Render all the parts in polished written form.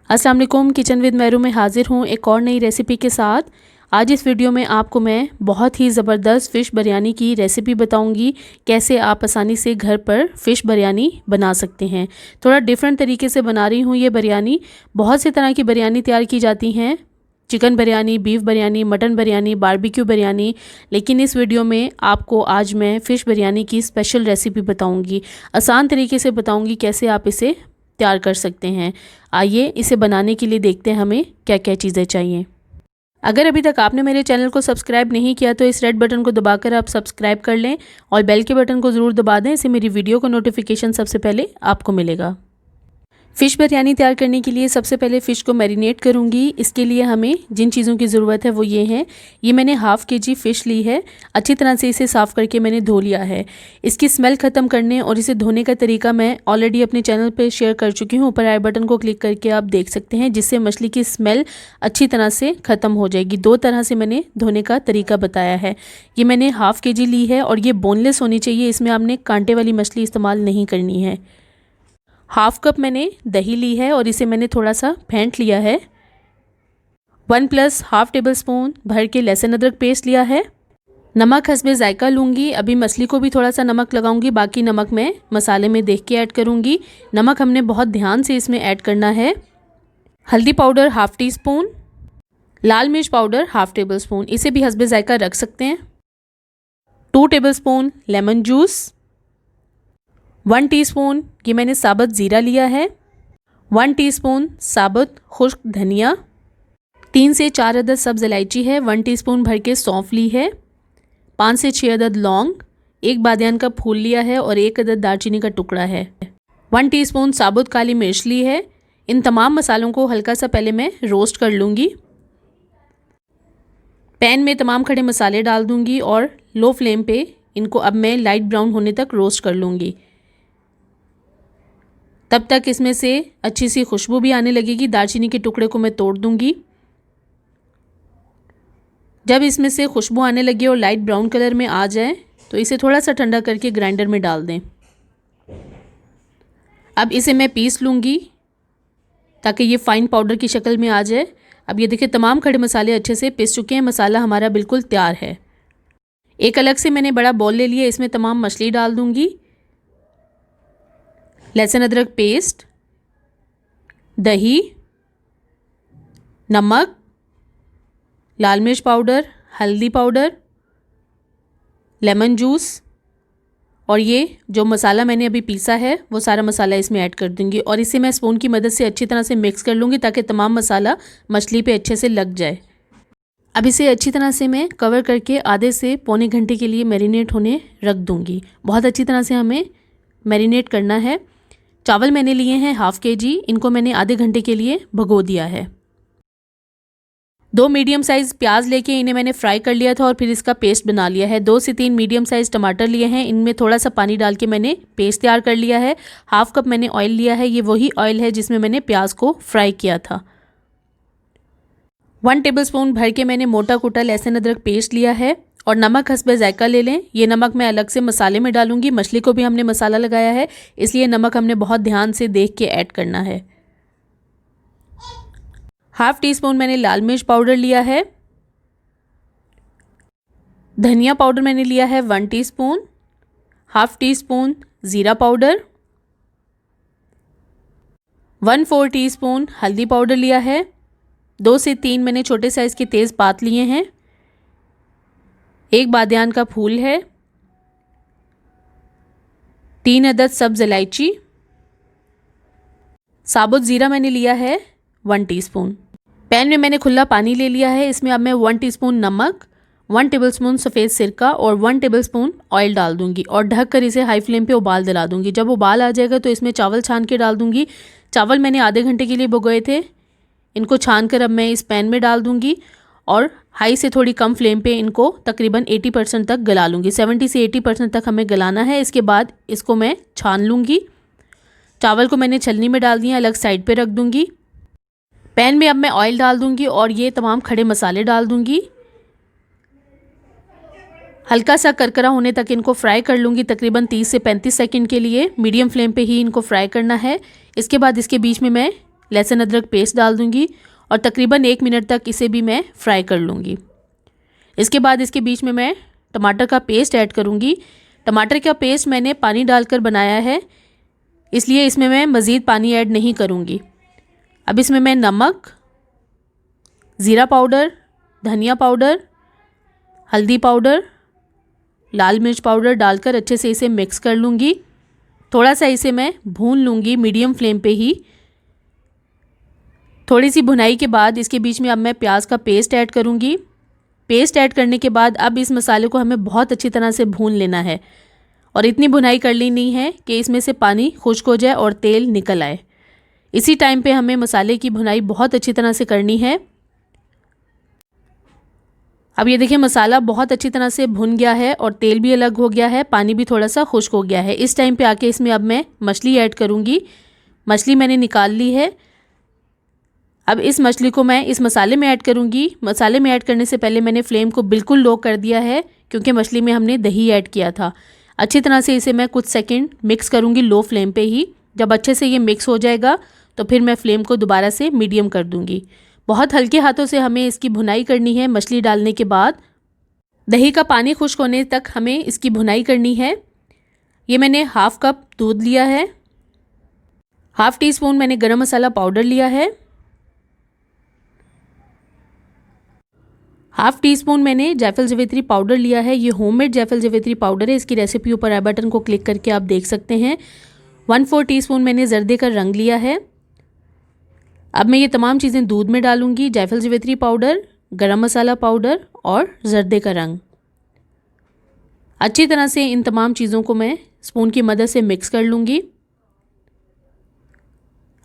अस्सलाम वालेकुम, kitchen with Mehru में हाजिर हूँ एक और नई रेसिपी के साथ। आज इस वीडियो में आपको मैं बहुत ही ज़बरदस्त फ़िश बिरयानी की रेसिपी बताऊंगी, कैसे आप आसानी से घर पर फ़िश बिरयानी बना सकते हैं। थोड़ा डिफरेंट तरीके से बना रही हूँ ये बिरयानी। बहुत से तरह की बिरयानी तैयार की जाती हैं, chicken biryani, beef biryani, mutton biryani, barbecue biryani, लेकिन इस वीडियो में आपको आज मैं फ़िश बिरयानी की स्पेशल रेसिपी बताऊंगी। आसान तरीके से बताऊंगी कैसे आप इसे तैयार कर सकते हैं। आइए इसे बनाने के लिए देखते हैं हमें क्या क्या चीज़ें चाहिए। अगर अभी तक आपने मेरे चैनल को सब्सक्राइब नहीं किया तो इस रेड बटन को दबाकर आप सब्सक्राइब कर लें और बेल के बटन को ज़रूर दबा दें, इससे मेरी वीडियो का नोटिफिकेशन सबसे पहले आपको मिलेगा। फ़िश बिरयानी तैयार करने के लिए सबसे पहले फ़िश को मैरिनेट करूंगी। इसके लिए हमें जिन चीज़ों की ज़रूरत है वो ये हैं। ये मैंने हाफ़ केजी फ़िश ली है, अच्छी तरह से इसे साफ़ करके मैंने धो लिया है। इसकी स्मेल ख़त्म करने और इसे धोने का तरीका मैं ऑलरेडी अपने चैनल पे शेयर कर चुकी हूँ। ऊपर आई बटन को क्लिक करके आप देख सकते हैं, जिससे मछली की स्मेल अच्छी तरह से ख़त्म हो जाएगी। 2 तरह से मैंने धोने का तरीका बताया है। ये मैंने हाफ़ केजी ली है और ये बोनलेस होनी चाहिए, इसमें आपने कांटे वाली मछली इस्तेमाल नहीं करनी है। हाफ़ कप मैंने दही ली है और इसे मैंने थोड़ा सा फेंट लिया है। 1 + हाफ़ टेबल स्पून भर के लहसुन अदरक पेस्ट लिया है। नमक हस्बे जायका लूँगी। अभी मछली को भी थोड़ा सा नमक लगाऊंगी, बाकी नमक मैं मसाले में देख के ऐड करूँगी। नमक हमने बहुत ध्यान से इसमें ऐड करना है। हल्दी पाउडर हाफ़ टी स्पून, लाल मिर्च पाउडर हाफ़ टेबल स्पून, इसे भी हस्बे जायका रख सकते हैं। 2 table spoon lemon juice, 1 teaspoon ये मैंने साबुत ज़ीरा लिया है, 1 टीस्पून साबुत खुश्क धनिया, 3 से 4 अदद सब्ज़ इलायची है, 1 टीस्पून भर के सौंफ ली है, 5 से 6 अदद लौंग, 1 बादियान का फूल लिया है और 1 अदद दालचीनी का टुकड़ा है, 1 टीस्पून साबुत काली मिर्च ली है। इन तमाम मसालों को हल्का सा पहले मैं रोस्ट कर लूँगी। पैन में तमाम खड़े मसाले डाल दूँगी और लो फ्लेम पे इनको अब मैं लाइट ब्राउन होने तक रोस्ट कर लूँगी। तब तक इसमें से अच्छी सी खुशबू भी आने लगेगी। दालचीनी के टुकड़े को मैं तोड़ दूंगी। जब इसमें से खुशबू आने लगे और लाइट ब्राउन कलर में आ जाए तो इसे थोड़ा सा ठंडा करके ग्राइंडर में डाल दें। अब इसे मैं पीस लूँगी ताकि ये फाइन पाउडर की शक्ल में आ जाए। अब ये देखिए तमाम खड़े मसाले अच्छे से पिस चुके हैं, मसाला हमारा बिल्कुल तैयार है। एक अलग से मैंने बड़ा बॉल ले लिया, इसमें तमाम मछली डाल दूँगी, लहसुन अदरक पेस्ट, दही, नमक, लाल मिर्च पाउडर, हल्दी पाउडर, लेमन जूस और ये जो मसाला मैंने अभी पीसा है वो सारा मसाला इसमें ऐड कर दूंगी और इसे मैं स्पून की मदद से अच्छी तरह से मिक्स कर लूँगी ताकि तमाम मसाला मछली पे अच्छे से लग जाए। अब इसे अच्छी तरह से मैं कवर करके आधे से पौने घंटे के लिए मैरिनेट होने रख दूँगी। बहुत अच्छी तरह से हमें मैरिनेट करना है। चावल मैंने लिए हैं हाफ़ केजी, इनको मैंने आधे घंटे के लिए भिगो दिया है। 2 मीडियम साइज़ प्याज लेके इन्हें मैंने फ्राई कर लिया था और फिर इसका पेस्ट बना लिया है। 2 से 3 मीडियम साइज़ टमाटर लिए हैं, इनमें थोड़ा सा पानी डाल के मैंने पेस्ट तैयार कर लिया है। हाफ़ कप मैंने ऑयल लिया है, ये वही ऑयल है जिसमें मैंने प्याज को फ्राई किया था। 1 टेबलस्पून भर के मैंने मोटा कूटा लहसुन अदरक पेस्ट लिया है और नमक हस्बे जायका ले लें। ये नमक मैं अलग से मसाले में डालूंगी, मछली को भी हमने मसाला लगाया है इसलिए नमक हमने बहुत ध्यान से देख के ऐड करना है। हाफ़ टी स्पून मैंने लाल मिर्च पाउडर लिया है, धनिया पाउडर मैंने लिया है 1 टीस्पून, हाफ़ टी स्पून ज़ीरा पाउडर, 1/4 टीस्पून हल्दी पाउडर लिया है, 2 से 3 मैंने छोटे साइज़ के तेज़पात लिए हैं, 1 बादियान का फूल है, 3 अदद सब्ज़ इलायची, साबुत ज़ीरा मैंने लिया है 1 टीस्पून। पैन में मैंने खुला पानी ले लिया है, इसमें अब मैं 1 टीस्पून नमक, 1 टेबलस्पून सफ़ेद सिरका और 1 टेबलस्पून ऑयल डाल दूंगी और ढककर इसे हाई फ्लेम पे उबाल दिला दूंगी। जब उबाल आ जाएगा तो इसमें चावल छान के डाल दूंगी। चावल मैंने आधे घंटे के लिए भिगोए थे, इनको छान कर अब मैं इस पैन में डाल दूंगी और हाई से थोड़ी कम फ्लेम पे इनको तकरीबन 80% तक गला लूँगी। 70 से 80% तक हमें गलाना है। इसके बाद इसको मैं छान लूँगी। चावल को मैंने छलनी में डाल दिया, अलग साइड पे रख दूँगी। पैन में अब मैं ऑयल डाल दूँगी और ये तमाम खड़े मसाले डाल दूँगी। हल्का सा करकरा होने तक इनको फ्राई कर लूँगी, तकरीबन 30 से 35 सेकंड के लिए मीडियम फ्लेम पे ही इनको फ्राई करना है। इसके बाद इसके बीच में मैं लहसुन अदरक पेस्ट डाल दूँगी और तकरीबन 1 मिनट तक इसे भी मैं फ्राई कर लूँगी। इसके बाद इसके बीच में मैं टमाटर का पेस्ट ऐड करूँगी। टमाटर का पेस्ट मैंने पानी डालकर बनाया है, इसलिए इसमें मैं मज़ीद पानी ऐड नहीं करूँगी। अब इसमें मैं नमक, ज़ीरा पाउडर, धनिया पाउडर, हल्दी पाउडर, लाल मिर्च पाउडर डालकर अच्छे से इसे मिक्स कर लूँगी। थोड़ा सा इसे मैं भून लूँगी मीडियम फ्लेम पे ही। थोड़ी सी भुनाई के बाद इसके बीच में अब मैं प्याज का पेस्ट ऐड करूँगी। पेस्ट ऐड करने के बाद अब इस मसाले को हमें बहुत अच्छी तरह से भून लेना है और इतनी भुनाई कर लेनी है कि इसमें से पानी खुश्क हो जाए और तेल निकल आए। इसी टाइम पे हमें मसाले की भुनाई बहुत अच्छी तरह से करनी है। अब ये देखिए मसाला बहुत अच्छी तरह से भुन गया है और तेल भी अलग हो गया है, पानी भी थोड़ा सा खुश्क हो गया है। इस टाइम पे आके इसमें अब मैं मछली ऐड करूँगी। मछली मैंने निकाल ली है। अब इस मछली को मैं इस मसाले में ऐड करूँगी। मसाले में ऐड करने से पहले मैंने फ्लेम को बिल्कुल लो कर दिया है, क्योंकि मछली में हमने दही ऐड किया था। अच्छी तरह से इसे मैं कुछ सेकंड मिक्स करूँगी लो फ्लेम पे ही। जब अच्छे से ये मिक्स हो जाएगा तो फिर मैं फ्लेम को दोबारा से मीडियम कर दूँगी। बहुत हल्के हाथों से हमें इसकी भुनाई करनी है। मछली डालने के बाद दही का पानी खुश्क होने तक हमें इसकी भुनाई करनी है। ये मैंने हाफ़ कप दूध लिया है, हाफ़ टी स्पून मैंने गरम मसाला पाउडर लिया है, हाफ़ टी स्पून मैंने जायफल जावित्री पाउडर लिया है। ये होममेड जायफल जावित्री पाउडर है। इसकी रेसिपी ऊपर आई बटन को क्लिक करके आप देख सकते हैं। 1/4 टीस्पून मैंने जर्दे का रंग लिया है। अब मैं ये तमाम चीज़ें दूध में डालूंगी। जायफल जावित्री पाउडर, गरम मसाला पाउडर और जर्दे का रंग। अच्छी तरह से इन तमाम चीज़ों को मैं स्पून की मदद से मिक्स कर लूँगी।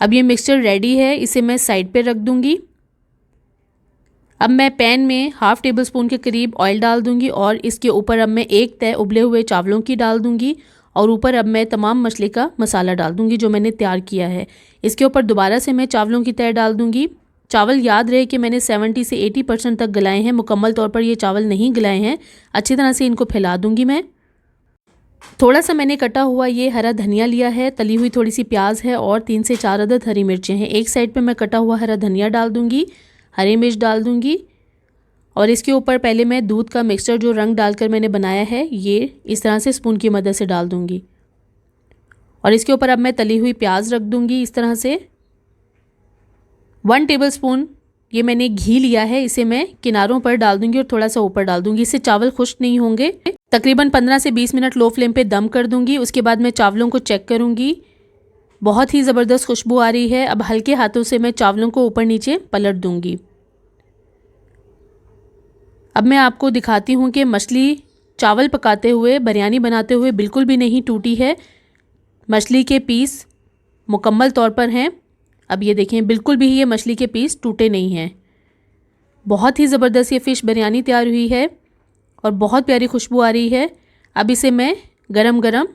अब ये मिक्सचर रेडी है, इसे मैं साइड पे रख दूँगी। अब मैं पैन में हाफ़ टेबल स्पून के करीब ऑयल डाल दूँगी और इसके ऊपर अब मैं एक तह उबले हुए चावलों की डाल दूँगी और ऊपर अब मैं तमाम मछली का मसाला डाल दूँगी जो मैंने तैयार किया है। इसके ऊपर दोबारा से मैं चावलों की तह डाल दूँगी। चावल याद रहे कि मैंने 70 से 80% तक गलाए हैं, मुकम्मल तौर पर ये चावल नहीं गलाए हैं। अच्छी तरह से इनको फैला दूँगी मैं। थोड़ा सा मैंने कटा हुआ ये हरा धनिया लिया है, तली हुई थोड़ी सी प्याज है और 3 से 4 अदद हरी मिर्चें हैं। एक साइड पे मैं कटा हुआ हरा धनिया डाल दूँगी, हरी मिर्च डाल दूँगी और इसके ऊपर पहले मैं दूध का मिक्सचर जो रंग डालकर मैंने बनाया है ये इस तरह से स्पून की मदद से डाल दूँगी और इसके ऊपर अब मैं तली हुई प्याज रख दूँगी इस तरह से। 1 टेबलस्पून ये मैंने घी लिया है, इसे मैं किनारों पर डाल दूँगी और थोड़ा सा ऊपर डाल दूँगी। इससे चावल खुश्क नहीं होंगे। तकरीबन 15 से 20 मिनट लो फ्लेम पे दम कर दूँगी। उसके बाद मैं चावलों को चेक करूँगी। बहुत ही ज़बरदस्त खुशबू आ रही है। अब हल्के हाथों से मैं चावलों को ऊपर नीचे पलट दूँगी। अब मैं आपको दिखाती हूँ कि मछली चावल पकाते हुए, बिरयानी बनाते हुए बिल्कुल भी नहीं टूटी है। मछली के पीस मुकम्मल तौर पर हैं। अब ये देखें, बिल्कुल भी ये मछली के पीस टूटे नहीं हैं। बहुत ही ज़बरदस्त ये फ़िश बिरयानी तैयार हुई है और बहुत प्यारी खुशबू आ रही है। अब इसे मैं गरम गरम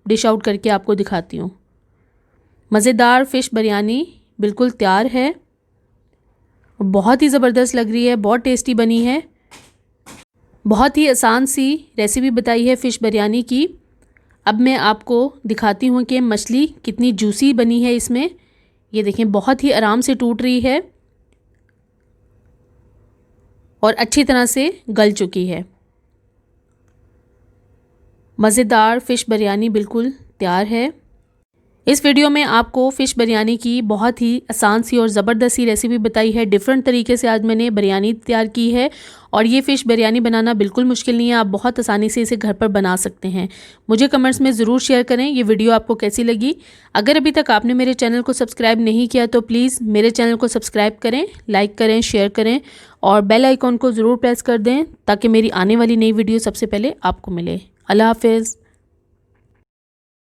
डिश आउट करके आपको दिखाती हूँ। मज़ेदार फ़िश बिरयानी बिल्कुल तैयार है, बहुत ही ज़बरदस्त लग रही है, बहुत टेस्टी बनी है। बहुत ही आसान सी रेसिपी बताई है फ़िश बिरयानी की। अब मैं आपको दिखाती हूँ कि मछली कितनी जूसी बनी है इसमें। ये देखें, बहुत ही आराम से टूट रही है और अच्छी तरह से गल चुकी है। मज़ेदार फ़िश बिरयानी बिल्कुल तैयार है। इस वीडियो में आपको फ़िश बिरयानी की बहुत ही आसान सी और ज़बरदस्त सी रेसिपी बताई है। डिफरेंट तरीके से आज मैंने बिरयानी तैयार की है और ये फ़िश बिरयानी बनाना बिल्कुल मुश्किल नहीं है। आप बहुत आसानी से इसे घर पर बना सकते हैं। मुझे कमेंट्स में ज़रूर शेयर करें ये वीडियो आपको कैसी लगी। अगर अभी तक आपने मेरे चैनल को सब्सक्राइब नहीं किया तो प्लीज़ मेरे चैनल को सब्सक्राइब करें, लाइक करें, शेयर करें और बेल आइकॉन को ज़रूर प्रेस कर दें ताकि मेरी आने वाली नई वीडियो सबसे पहले आपको मिले। अल्लाह हाफ़िज़।